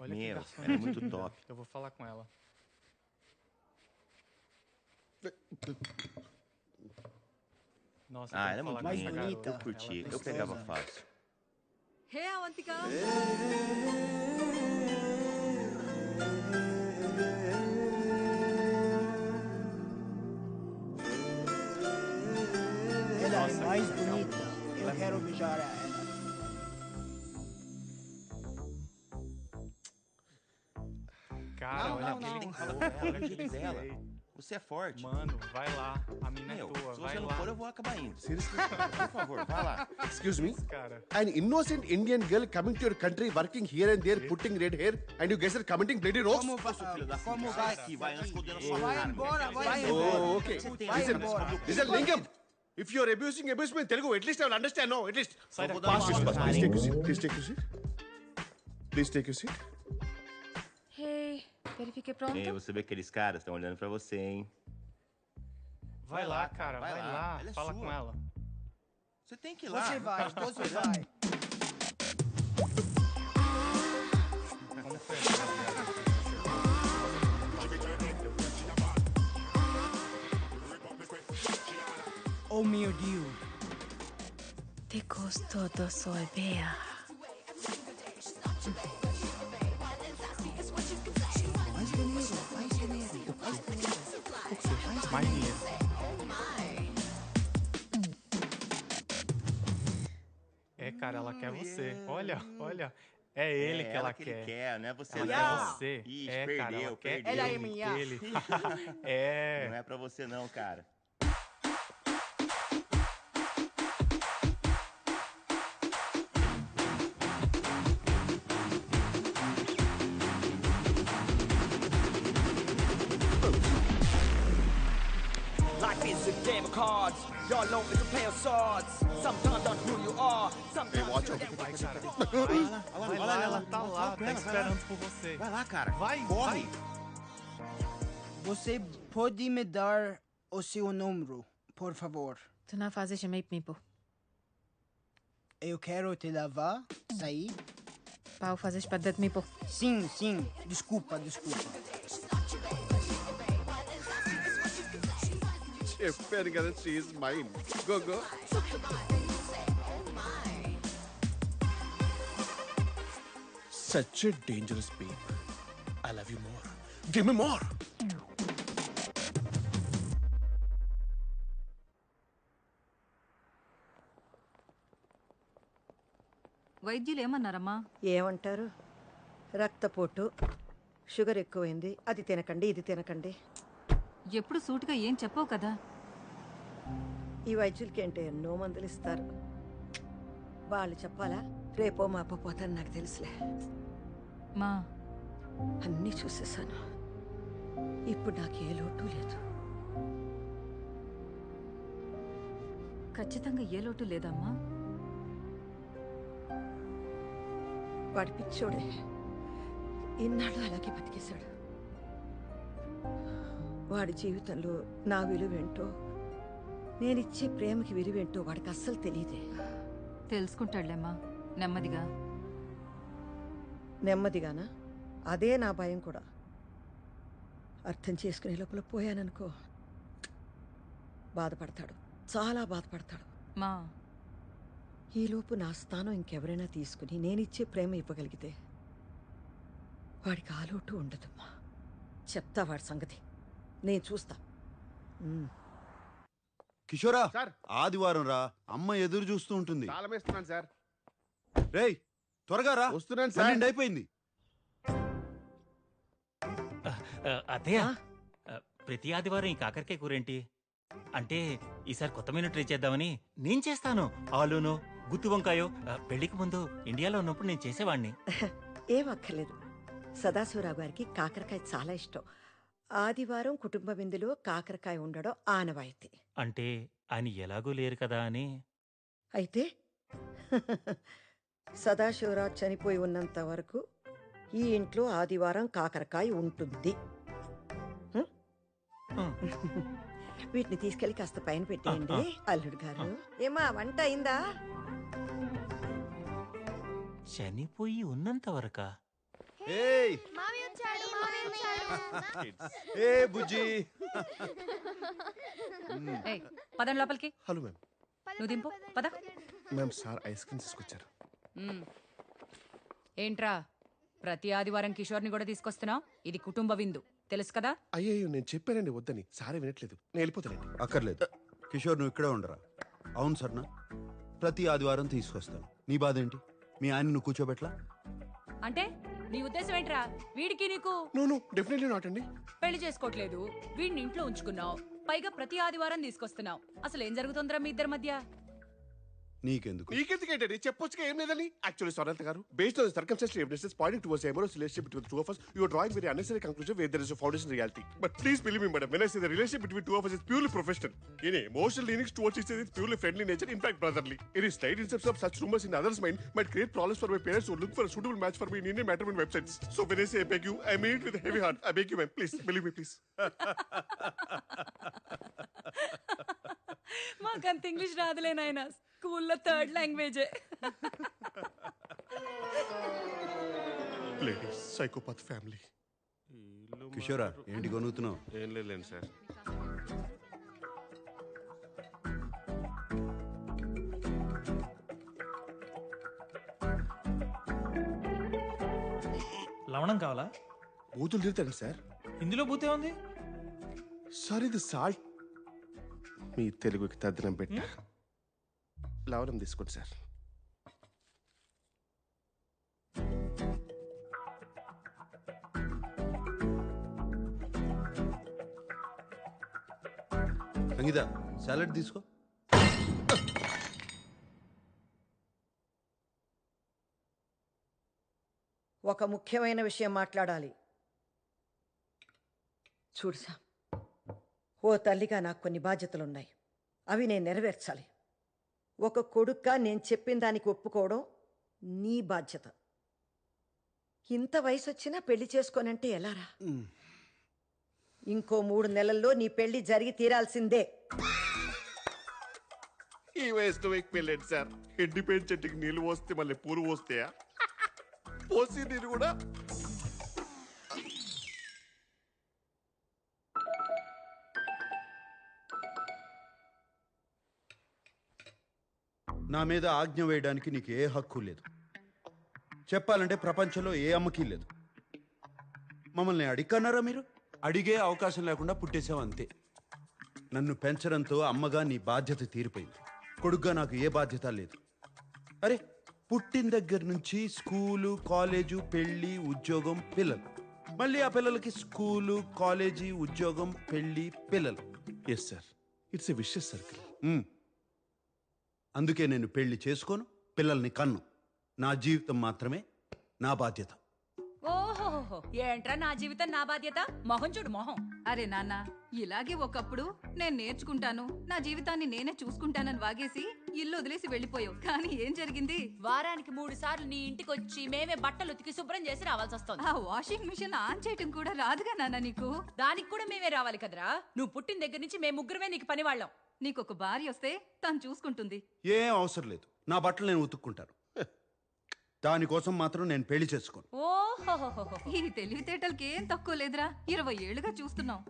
Olha que garçom é muito linda. top. Eu vou falar com ela. Nossa, eu Ah, tenho ela é que falar muito com essa linda. garota. Eu curti. Ela é Eu pegava gostosa. fácil. Hey, Avantika. Ela Nossa, é mais que legal. bonita. Ela Eu é quero muito beijar ela. Cara, Não, olha não, aquele... não. Fala com ela, Olha do jeito aquele dela. slay. Você é forte. Mano, vai lá. A mina é tua, Se vai você não lá. for, eu vou acabar indo. Seriously? Por favor, vai lá. Excuse me? Cara, An innocent Indian girl coming to your country, working here and there, putting red hair, and you guys are commenting bloody rocks? Como vai? Filho da Como puta, vai? sai daqui, vai, nós fodendo a sua Vai cara. embora, vai Vai embora. Oh, okay. Vai Listen, embora. listen, Lingam. If you are abuse me in Telugu, at least I will understand, no? At least. sai daqui. Pass this, pass. Please take your seat. Please take your seat. Please take your seat. Hey, verifiquei pronto. Ei, você vê que aqueles caras estão olhando pra você, hein? Vai lá, cara, vai lá. Ela é Fala sua. com ela. Você tem que ir lá. Você vai, você vai. Como foi essa viagem? Oh meu Deus. Te gostoso soy bea. Mais dinheiro, mais dinheiro. Mais dinheiro. É, cara, ela quer você. Olha, olha. É ele que ela que quer. ele quer, não é você Ela não. quer você. Ixi, É, cara, ela quer perdeu. Ela é ele, minha. ele. Não É. é pra você não, cara. Life is a game of cards. Your know it's a play of swords. Sometimes not who you are. Sometimes watch you out. get Vai, what cara. Vai Vai lá, ela tá lá, tá esperando por você. Vai lá, cara. Vai, corre. vai. Você pode me dar o seu número, por favor? Tu não fazes meio mipo. Eu quero te levar, sair. Pau fazes para de mipo. Sim, sim. Desculpa, desculpa. చెప్పాను కదా, she is mine. Go, go. Such a dangerous babe. I love you more. Give me more. వైద్యులు ఏమన్నారమ్మా? ఏమంటారు? రక్తపోటు, sugar ఎక్కువైంది, అది తినకండి, ఇది తినకండి. ఎప్పుడు సూటిగా ఏం చెప్పవు కదా. ఈ వైద్యులకి అంటే ఎన్నో మందులు ఇస్తారు. వాళ్ళు చెప్పాలా? రేపో మాపో పోతాను, నాకు తెలుసులే. మా అన్నీ చూసేసాను. ఇప్పుడు నాకు ఏ లోటు లేదు. ఖచ్చితంగా ఏ లోటు లేదమ్మా. వాడి పిచ్చోడే ఇన్నాళ్ళు అలాగే బతికేశాడు. వాడి జీవితంలో నా విలువేంటో, నేనిచ్చే ప్రేమకి విలువేంటో వాడికి అస్సలు తెలియదే. తెలుసుకుంటాడులేమ్మా నెమ్మదిగా. నెమ్మదిగానా? అదే నా భయం కూడా. అర్థం చేసుకునే లోపల పోయాననుకో, బాధపడతాడు, చాలా బాధపడతాడు. మా ఈలోపు నా స్థానం ఇంకెవరైనా తీసుకుని నేనిచ్చే ప్రేమ ఇవ్వగలిగితే వాడికి ఆలోటు ఉండదమ్మా. చెప్తా వాడి సంగతి, నేను చూస్తా. కిషోరా, సార్. ఆదివారం రా, అమ్మ ఎదురు చూస్తూ ఉంటుంది. తాళం వేస్తున్నాను సార్. రేయ్ త్వరగా రా, వస్తున్నాను సార్. 12 అయిపోయింది. అత్తయ్య, ప్రతి ఆదివారం ఈ కాకరకాయ కూరేంటి? అంటే ఈసారి కొత్త మెనూ ట్రై చేద్దామని. నేను చేస్తాను. ఆలూను, గుత్తి వంకాయో పెళ్లికి ముందు ఇండియాలో ఉన్నప్పుడు నేను చేసేవాడిని. ఏం అక్కర్లేదు. సదాశివరావు గారికి కాకరకాయ చాలా ఇష్టం. ఆదివారం కుటుంబ విందులో కాకరకాయ ఉండడం ఆనవాయితీ. అంటే ఆయన ఎలాగూ లేరు కదా అని. అయితే సదాశివరావు చనిపోయి ఉన్నంత వరకు ఈ ఇంట్లో ఆదివారం కాకరకాయ ఉంటుంది. వీటిని తీసుకెళ్లి కాస్త పైన పెట్టేయండి అల్లుడు గారు. ఏమా వంట అయిందా? చనిపోయి ఉన్నంత వరకా? ఏయ్ ఏ బుజ్జి పదం లోపలికి. Hello ma'am. నువ్వు దింపు పద. మ్యామ్ సార్ ఐస్ క్రీమ్ తీసుకొచ్చారు. ఏంట్రా ప్రతి ఆదివారం కిషోర్ని కూడా తీసుకొస్తున్నావు? ఇది కుటుంబ విందు తెలుసు కదా. అయ్యో నేను చెప్పానండి వద్దని, సారే వినట్లేదు. నేను వెళ్ళిపోతానండి. అక్కర్లేదు కిషోర్, నువ్వు ఇక్కడే ఉండరా. అవును సర్నా, ప్రతి ఆదివారం తీసుకొస్తాను. నీ బాధ ఏంటి? మీ ఆయన నువ్వు కూర్చోబెట్లా? అంటే నీ ఉద్దేశం ఏంట్రా? వీడికి నీకు నో డెఫినెట్లీ నాట్ అండి. పెళ్లి చేసుకోవట్లేదు, వీడిని ఇంట్లో ఉంచుకున్నావు, పైగా ప్రతి ఆదివారం తీసుకొస్తున్నావు. అసలు ఏం జరుగుతుందిరా మీ ఇద్దరి మధ్య? నీకెందుకు? నీకెందుకేంటండి? చెప్పొచ్చుగా ఏం లేదని. యాక్చువల్లీ సొరంత గారు, based on the circumstantial evidences Poynting towards a amorous relationship between the two of us, you are drawing very unnecessary conclusion where there is a foundation in reality. But please believe me, madam, when I say the relationship between two of us is purely professional. Any emotional leanings towards each other is purely friendly nature, in fact brotherly. Any slight instance of such rumors in others' mind might create problems for my parents who look for a suitable match for me in Indian matrimony websites. So when I say I beg you, I mean it with a heavy heart. I beg you, ma'am, please believe me, please. మాకంత English రాదులే నాయనా, స్కూల్లో third లాంగ్వేజే. Ladies, psychopath family. కిషోరా, ఏంటి కొనుగుతున్నావు? ఏం లేదు sir. లవణం కావాలా? బూతులు తిరుగుతాను సార్. ఇందులో బూతే ఉంది సార్. ఇది సాల్ట్. మీ తెలుగుకి తద్దనం పెట్ట లవణం తీసుకోండి సార్. సంగీత, సాలడ్ తీసుకో. ఒక ముఖ్యమైన విషయం మాట్లాడాలి. చూడు సామ్, ఓ తల్లిగా నాకు కొన్ని బాధ్యతలున్నాయి. అవి నేను నెరవేర్చాలి. ఒక కొడుక్గా నేను చెప్పిన దానికి ఒప్పుకోవడం నీ బాధ్యత. ఇంత వయసు వచ్చినా పెళ్లి చేసుకోనంటే ఎలారా? ఇంకో 3 నెలల్లో నీ పెళ్లి జరిగి తీరాల్సిందే. ఈ వయసులో మీకు పెళ్ళండి సార్. ఎండిపోయిన చెట్టుకి నీళ్ళు పోస్తే మళ్ళీ పూలు పోస్తాయా? పోసి నీరు కూడా. నా మీద ఆజ్ఞ వేయడానికి నీకు ఏ హక్కు లేదు. చెప్పాలంటే ప్రపంచంలో ఏ అమ్మకీ లేదు. మమ్మల్ని అడిగన్నారా మీరు? అడిగే అవకాశం లేకుండా పుట్టేసావు అంతే. నన్ను పెంచడంతో అమ్మగా నీ బాధ్యత తీరిపోయింది. కొడుగ్గా నాకు ఏ బాధ్యత లేదు. అరే, పుట్టిన దగ్గర నుంచి స్కూలు, కాలేజు, పెళ్ళి, ఉద్యోగం, పిల్లలు. మళ్ళీ ఆ పిల్లలకి స్కూలు, కాలేజీ, ఉద్యోగం, పెళ్ళి, పిల్లలు. Yes sir, it's a vicious circle. అందుకే నేను పెళ్లి చేసుకోను, పిల్లల్ని కన్ను. నా జీవితం మాత్రమే నా బాధ్యత. ఓహో, ఏంట్రా నా జీవితం నా బాధ్యత? మొహం చూడు మొహం. అరే నాన్న, ఇలాగే ఒకప్పుడు నేను నేర్చుకుంటాను, నా జీవితాన్ని నేనే చూసుకుంటానని వాగేసి ఇల్లు వదిలేసి వెళ్ళిపోయావు. కానీ ఏం జరిగింది? వారానికి 3 సార్లు నీ ఇంటికి వచ్చి మేమే బట్టలు ఉతికి శుభ్రం చేసి రావాల్సి వస్తుంది. ఆ వాషింగ్ మిషన్ ఆన్ చేయటం కూడా రాదుగా నాన్న నీకు? దానికి కూడా మేమే రావాలి కదరా. నువ్వు పుట్టిన దగ్గర నుంచి మేము ముగ్గురమే నీకు పని వాళ్ళం. నీకొక భార్య వస్తే తను చూసుకుంటుంది. ఏం అవసరం లేదు, నా బట్టలు నేను ఉతుక్కుంటాను. దానికోసం మాత్రం నేను పెళ్లి చేసుకోను. ఓహో, ఈ తెలివితేటలకి ఏం తక్కువ లేదురా. 20 ఏళ్లుగా చూస్తున్నావు.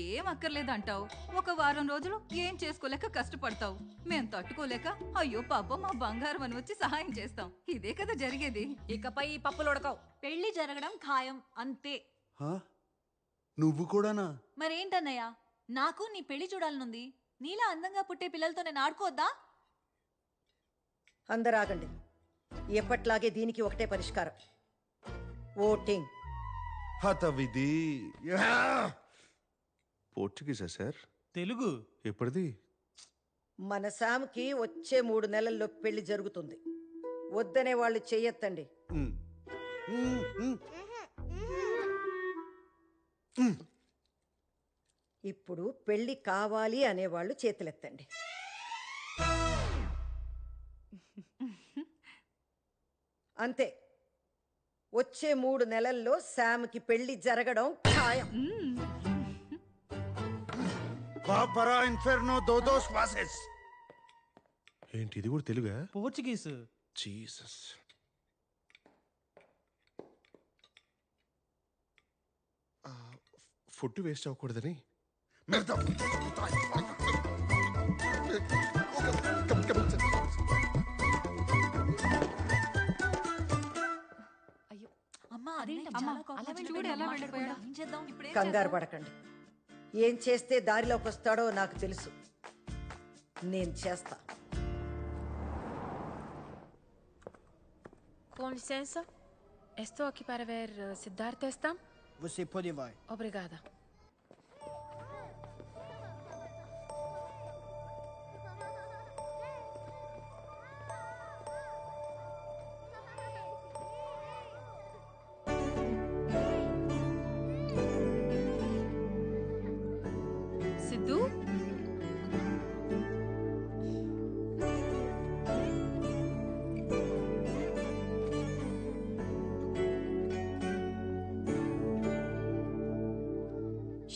ఏం అక్కర్లేదంటావు, ఒక వారం రోజులు ఏం చేసుకోలేక కష్టపడతావు. మేం తట్టుకోలేక అయ్యో పాపం మా బంగారం అని వచ్చి సహాయం చేస్తాం. ఇదే కదా జరిగేది. ఇకపై ఈ పప్పులు ఉడకవు. పెళ్లి జరగడం ఖాయం అంతే. నువ్వు కూడానా? మరేంటన్నయ్య, నాకు నీ పెళ్లి చూడాలనుంది. నీలా అందంగా పుట్టే పిల్లలతో నేను ఆడుకోవద్దా? అందరూ ఆగండి. ఎప్పట్లాగే దీనికి ఒకటే పరిష్కారం, ఓటింగ్. హతవిధి. పోర్చుగీసా సార్? తెలుగు. ఎప్పటిది? మన సామ్కి వచ్చే 3 నెలల్లో పెళ్లి జరుగుతుంది. వద్దనే వాళ్ళు చెయ్యొద్దండి. ఇప్పుడు పెళ్లి కావాలి అనేవాళ్ళు చేతులెత్తండి. అంతే, వచ్చే 3 నెలల్లో శామ్కి పెళ్లి జరగడం ఖాయం. వాపరా ఇన్ఫెర్నో దోదోస్ వాసెస్. ఏంటి ఇది కూడా తెలుగా? పోర్చుగీస్. జీసస్. ఫుడ్ వేస్ట్ అవ్వకూడదని అమ్మా చూడు ఎలా వెళ్ళిపోయాడు. ఏం చేద్దాం కంగారు పడకండి. ఏం చేస్తే దారిలోకి వస్తాడో నాకు తెలుసు. నేను చేస్తా. Com licença. Estou aqui para ver Siddhartha Estam. Você pode vai. Obrigada. Sidhu?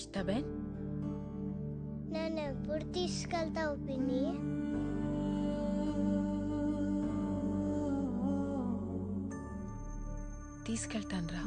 Está bem? నన్ను ఎప్పుడు తీసుకెళ్తావు పిన్ని? తీసుకెళ్తాను రా.